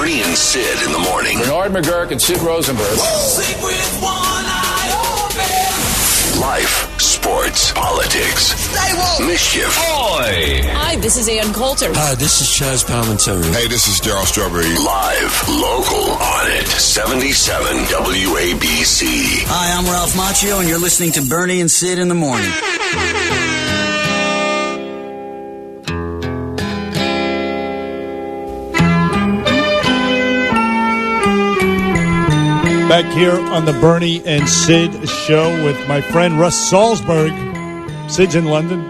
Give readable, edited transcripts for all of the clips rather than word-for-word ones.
Bernie and Sid in the morning. Bernard McGurk and Sid Rosenberg. Sleep with one eye open. Life, sports, politics, Stay woke. mischief. Hi, this is Ann Coulter. Hi, this is Chaz Palminteri. Hey, this is Daryl Strawberry. Live, local, on it. 77 WABC. Hi, I'm Ralph Macchio, and you're listening to Bernie and Sid in the morning. Back here on the Bernie and Sid show with my friend Russ Salzberg. Sid's in London.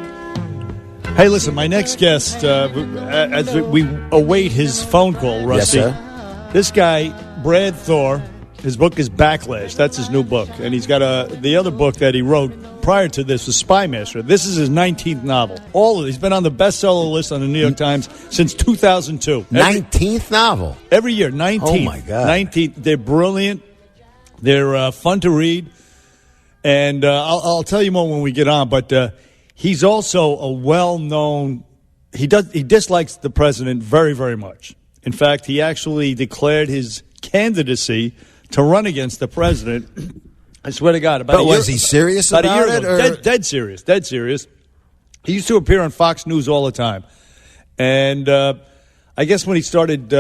Hey, listen, my next guest, as we await his phone call, Rusty. Yes, sir. This guy, Brad Thor, his book is Backlash. That's his new book. And he's got the other book that he wrote prior to this was Spy Master. This is his 19th novel. He's been on the bestseller list on the New York Times since 2002. 19th novel? Every year, 19th. Oh, my God. 19th. They're brilliant. They're fun to read, and I'll tell you more when we get on. But he's also a well-known. He dislikes the president very, very much. In fact, he actually declared his candidacy to run against the president. I swear to God. Was he serious about a year it? ago. Dead serious. Dead serious. He used to appear on Fox News all the time, and I guess when he started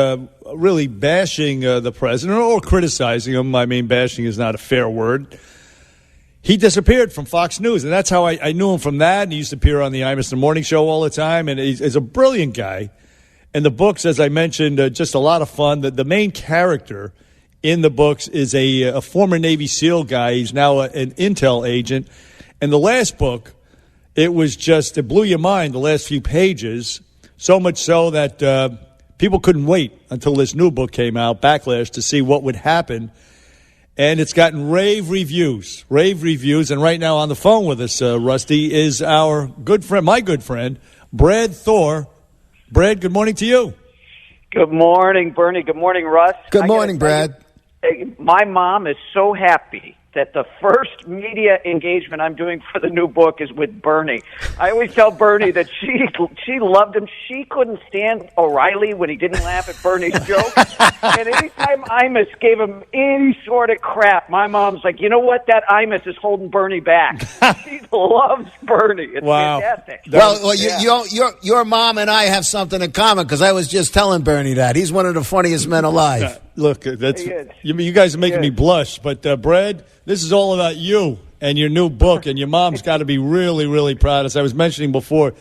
really bashing the president or criticizing him, I mean, bashing is not a fair word, he disappeared from Fox News. And that's how I knew him from that. And he used to appear on the Imus in the Morning Show all the time. And he's a brilliant guy. And the books, as I mentioned, just a lot of fun. The main character in the books is a former Navy SEAL guy. He's now an intel agent. And the last book, it blew your mind, the last few pages, so much so that people couldn't wait until this new book came out, Backlash, to see what would happen. And it's gotten rave reviews. And right now on the phone with us, Rusty, is our good friend, my good friend, Brad Thor. Brad, good morning to you. Good morning, Bernie. Good morning, Russ. Good morning, Brad. My mom is so happy that the first media engagement I'm doing for the new book is with Bernie. I always tell Bernie that she loved him. She couldn't stand O'Reilly when he didn't laugh at Bernie's jokes. And anytime Imus gave him any sort of crap, my mom's like, you know what? That Imus is holding Bernie back. She loves Bernie. It's fantastic. Well, your mom and I have something in common because I was just telling Bernie that. He's one of the funniest men alive. Look, you guys are making me blush. But, Brad, this is all about you and your new book, and your mom's got to be really, really proud. As I was mentioning before,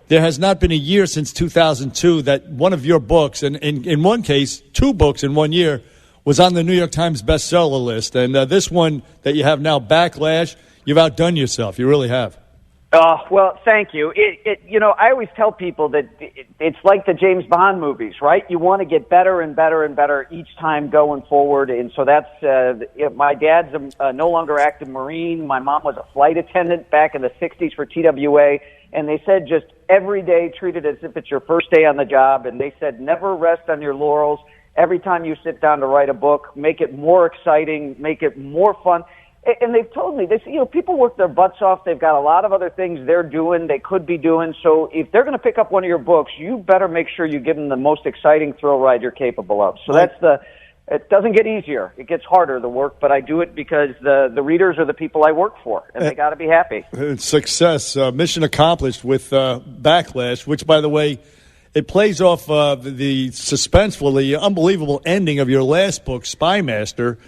there has not been a year since 2002 that one of your books, and in one case, two books in 1 year, was on the New York Times bestseller list. And this one that you have now, Backlash, you've outdone yourself. You really have. Well, thank you. I always tell people that it's like the James Bond movies, right? You want to get better and better and better each time going forward. And so that's, my dad's no longer active Marine. My mom was a flight attendant back in the 60s for TWA. And they said just every day treat it as if it's your first day on the job. And they said never rest on your laurels. Every time you sit down to write a book, make it more exciting, make it more fun. And they've told me, people work their butts off. They've got a lot of other things they're doing, they could be doing. So if they're going to pick up one of your books, you better make sure you give them the most exciting thrill ride you're capable of. So it doesn't get easier. It gets harder, the work, but I do it because the readers are the people I work for, and they got to be happy. Success. Mission accomplished with Backlash, which, by the way, it plays off the suspenseful, the unbelievable ending of your last book, Spy Master.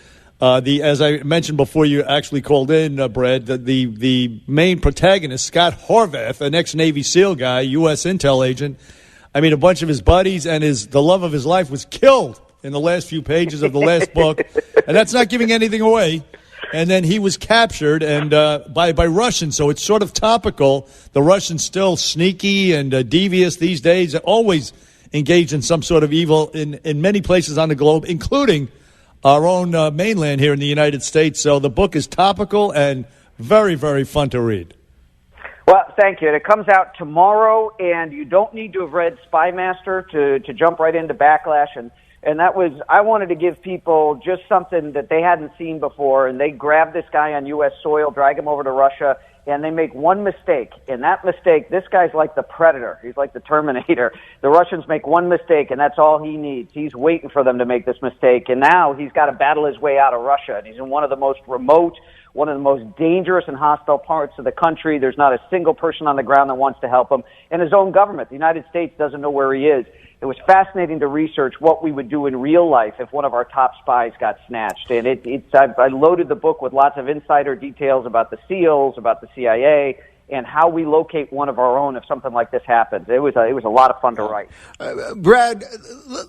As I mentioned before you actually called in, Brad, the main protagonist, Scott Horvath, an ex-Navy SEAL guy, U.S. intel agent, I mean, a bunch of his buddies and the love of his life was killed in the last few pages of the last book. And that's not giving anything away. And then he was captured and by Russians, so it's sort of topical. The Russians still sneaky and devious these days, always engaged in some sort of evil in many places on the globe, including our own mainland here in the United States. So the book is topical and very, very fun to read. Well, thank you. It comes out tomorrow, and you don't need to have read Spy Master to jump right into Backlash. And that was, I wanted to give people just something that they hadn't seen before, and they grabbed this guy on U.S. soil, drag him over to Russia, and they make one mistake. And that mistake, this guy's like the Predator. He's like the Terminator. The Russians make one mistake, and that's all he needs. He's waiting for them to make this mistake. And now he's got to battle his way out of Russia. And he's in one of the most remote, one of the most dangerous and hostile parts of the country. There's not a single person on the ground that wants to help him. And his own government, the United States, doesn't know where he is. It was fascinating to research what we would do in real life if one of our top spies got snatched. And I loaded the book with lots of insider details about the SEALs, about the CIA, and how we locate one of our own if something like this happens. It was a lot of fun to write. Brad,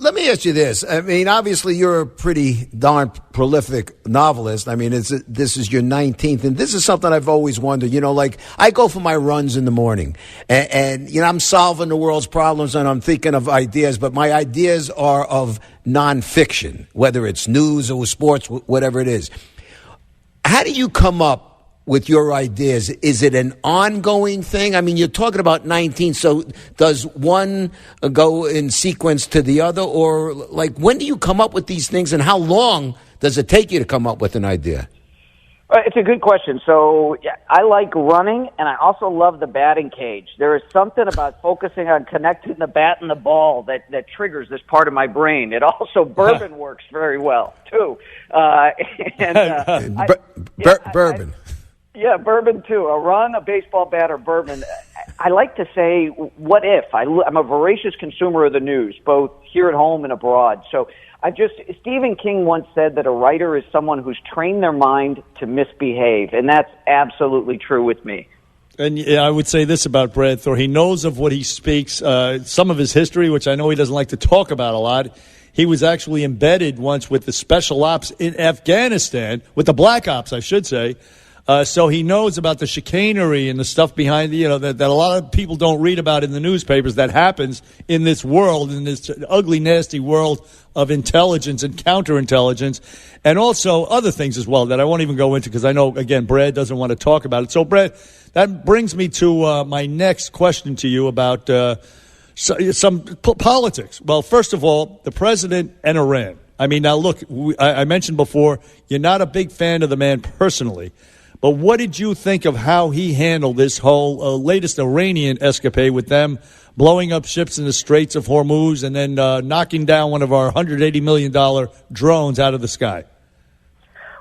let me ask you this. I mean, obviously you're a pretty darn prolific novelist. I mean, this is your 19th, and this is something I've always wondered. You know, like I go for my runs in the morning, and you know, I'm solving the world's problems, and I'm thinking of ideas, but my ideas are of nonfiction, whether it's news or sports, whatever it is. How do you come up with your ideas? Is it an ongoing thing? I mean, you're talking about 19, so does one go in sequence to the other? Or, like, when do you come up with these things, and how long does it take you to come up with an idea? It's a good question. So yeah, I like running, and I also love the batting cage. There is something about focusing on connecting the bat and the ball that triggers this part of my brain. It also, bourbon works very well, too. Bourbon. Yeah, bourbon too. A run, a baseball bat, or bourbon. I like to say, what if? I'm a voracious consumer of the news, both here at home and abroad. So Stephen King once said that a writer is someone who's trained their mind to misbehave, and that's absolutely true with me. And I would say this about Brad Thor. He knows of what he speaks, some of his history, which I know he doesn't like to talk about a lot. He was actually embedded once with the special ops in Afghanistan, with the black ops, I should say. So he knows about the chicanery and the stuff behind, that a lot of people don't read about in the newspapers that happens in this world, in this ugly, nasty world of intelligence and counterintelligence, and also other things as well that I won't even go into because I know, again, Brad doesn't want to talk about it. So, Brad, that brings me to my next question to you about some politics. Well, first of all, the president and Iran. I mean, now look, I mentioned before, you're not a big fan of the man personally. But what did you think of how he handled this whole latest Iranian escapade with them blowing up ships in the Straits of Hormuz and then knocking down one of our $180 million drones out of the sky?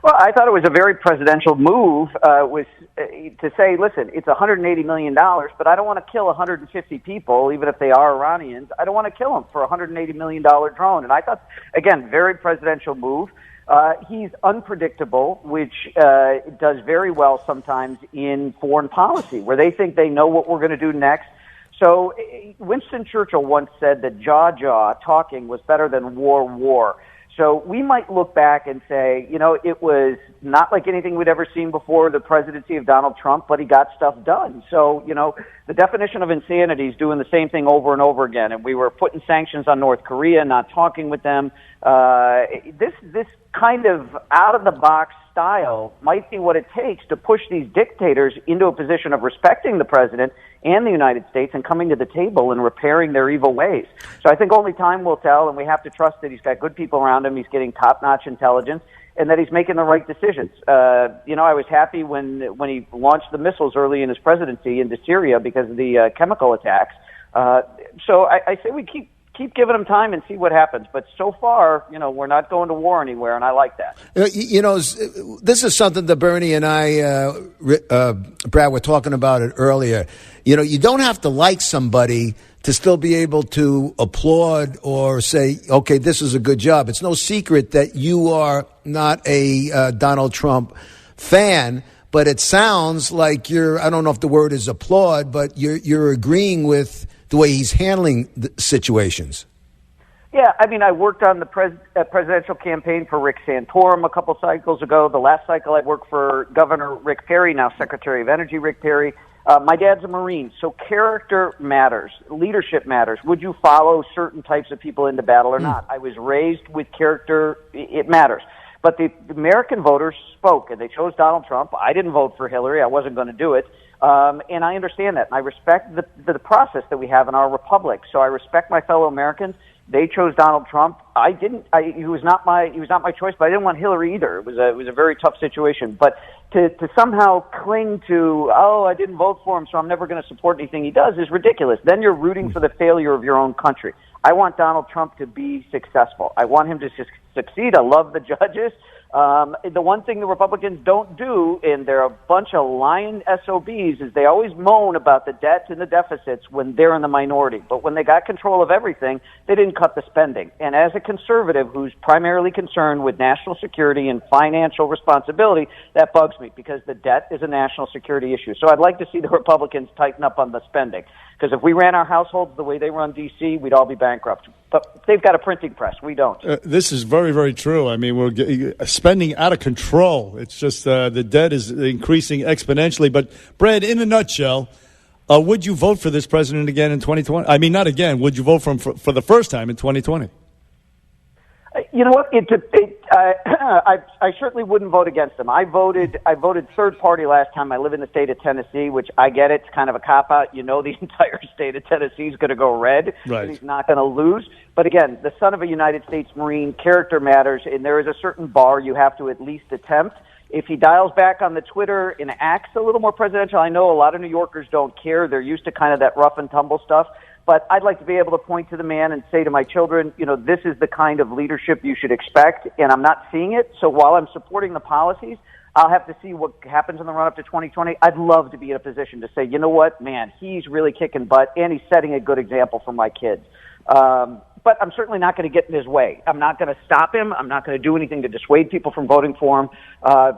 Well, I thought it was a very presidential move to say, listen, it's $180 million, but I don't want to kill 150 people, even if they are Iranians. I don't want to kill them for a $180 million drone. And I thought, again, very presidential move. He's unpredictable, which does very well sometimes in foreign policy, where they think they know what we're going to do next. So Winston Churchill once said that jaw talking was better than war. So we might look back and say, it was not like anything we'd ever seen before the presidency of Donald Trump, but he got stuff done. So, the definition of insanity is doing the same thing over and over again. And we were putting sanctions on North Korea, not talking with them. This kind of out-of-the-box style might be what it takes to push these dictators into a position of respecting the president and the United States and coming to the table and repairing their evil ways. So I think only time will tell, and we have to trust that he's got good people around him, he's getting top-notch intelligence, and that he's making the right decisions. I was happy when he launched the missiles early in his presidency into Syria because of the chemical attacks. So I say we keep giving him time and see what happens. But so far, we're not going to war anywhere, and I like that. This is something that Bernie and I, Brad, were talking about it earlier. You don't have to like somebody to still be able to applaud or say, okay, this is a good job. It's no secret that you are not a Donald Trump fan, but it sounds like I don't know if the word is applaud, but you're agreeing with the way he's handling the situations. Yeah, I mean, I worked on the presidential campaign for Rick Santorum a couple cycles ago. The last cycle I worked for Governor Rick Perry, now Secretary of Energy Rick Perry. My dad's a Marine, so character matters. Leadership matters. Would you follow certain types of people into battle or not? I was raised with character. It matters. But the American voters spoke, and they chose Donald Trump. I didn't vote for Hillary. I wasn't going to do it. And I understand that. And I respect the process that we have in our republic. So I respect my fellow Americans. They chose Donald Trump. I didn't. He was not my choice, but I didn't want Hillary either. It was a very tough situation. But to somehow cling to, I didn't vote for him, so I'm never going to support anything he does is ridiculous. Then you're rooting for the failure of your own country. I want Donald Trump to be successful. I want him to succeed. I love the judges. The one thing the Republicans don't do, and they're a bunch of lying SOBs, is they always moan about the debts and the deficits when they're in the minority. But when they got control of everything, they didn't cut the spending. And as a conservative who's primarily concerned with national security and financial responsibility, that bugs me because the debt is a national security issue. So I'd like to see the Republicans tighten up on the spending. Because if we ran our households the way they run D.C., we'd all be bankrupt. But they've got a printing press. We don't. This is very, very true. I mean, we're spending out of control. It's just the debt is increasing exponentially. But, Brad, in a nutshell, would you vote for this president again in 2020? I mean, not again. Would you vote for him for the first time in 2020? You know what? I certainly wouldn't vote against him. I voted third party last time. I live in the state of Tennessee, which I get it. It's kind of a cop out. You know, the entire state of Tennessee is going to go red, right. And he's not going to lose. But again, the son of a United States Marine, character matters, and there is a certain bar you have to at least attempt. If he dials back on the Twitter and acts a little more presidential, I know a lot of New Yorkers don't care. They're used to kind of that rough and tumble stuff. But I'd like to be able to point to the man and say to my children, you know, this is the kind of leadership you should expect, and I'm not seeing it. So while I'm supporting the policies, I'll have to see what happens in the run-up to 2020. I'd love to be in a position to say, you know what, man, he's really kicking butt, and he's setting a good example for my kids. But I'm certainly not going to get in his way. I'm not going to stop him. I'm not going to do anything to dissuade people from voting for him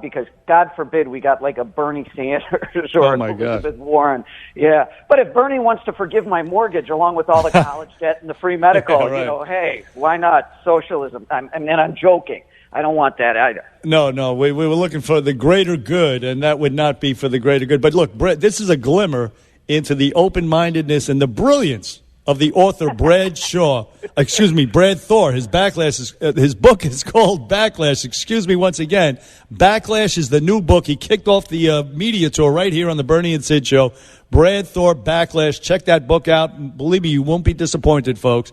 because, God forbid, we got like a Bernie Sanders or an Elizabeth Warren. Yeah. But if Bernie wants to forgive my mortgage along with all the college debt and the free medical, right. You know, hey, why not socialism? And I'm joking. I don't want that either. No, we were looking for the greater good, and that would not be for the greater good. But look, Brett, this is a glimmer into the open-mindedness and the brilliance of the author Brad Thor. His his book is called Backlash. Excuse me once again. Backlash is the new book. He kicked off the media tour right here on the Bernie and Sid Show. Brad Thor, Backlash. Check that book out. Believe me, you won't be disappointed, folks.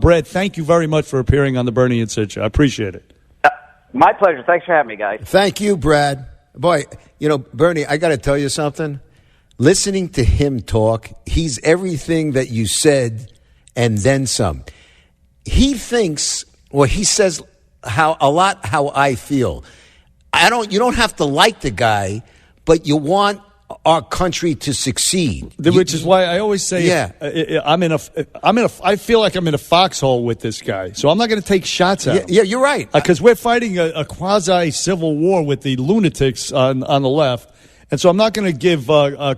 Brad, thank you very much for appearing on the Bernie and Sid Show. I appreciate it. My pleasure. Thanks for having me, guys. Thank you, Brad. Boy, you know, Bernie, I got to tell you something. Listening to him talk, he's everything that you said and then some. He thinks, or he says how I feel. You don't have to like the guy, but you want our country to succeed. Which is why I always say, I feel like I'm in a foxhole with this guy, so I'm not going to take shots at him. Yeah, you're right. Because we're fighting a quasi-civil war with the lunatics on the left. And so I'm not going to give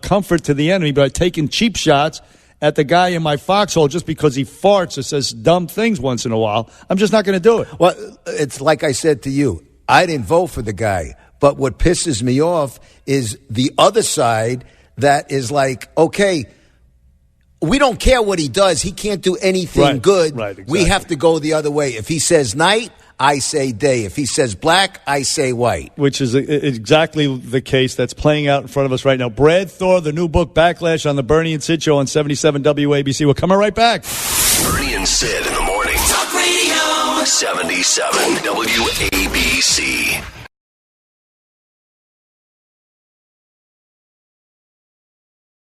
comfort to the enemy by taking cheap shots at the guy in my foxhole just because he farts or says dumb things once in a while. I'm just not going to do it. Well, it's like I said to you. I didn't vote for the guy. But what pisses me off is the other side that is like, okay, we don't care what he does. He can't do anything good. Right, exactly. We have to go the other way. If he says night, I say day. If he says black, I say white. Which is exactly the case that's playing out in front of us right now. Brad Thor, the new book, Backlash, on the Bernie and Sid Show on 77 WABC. We're coming right back. Bernie and Sid in the morning. Talk Radio. 77 WABC.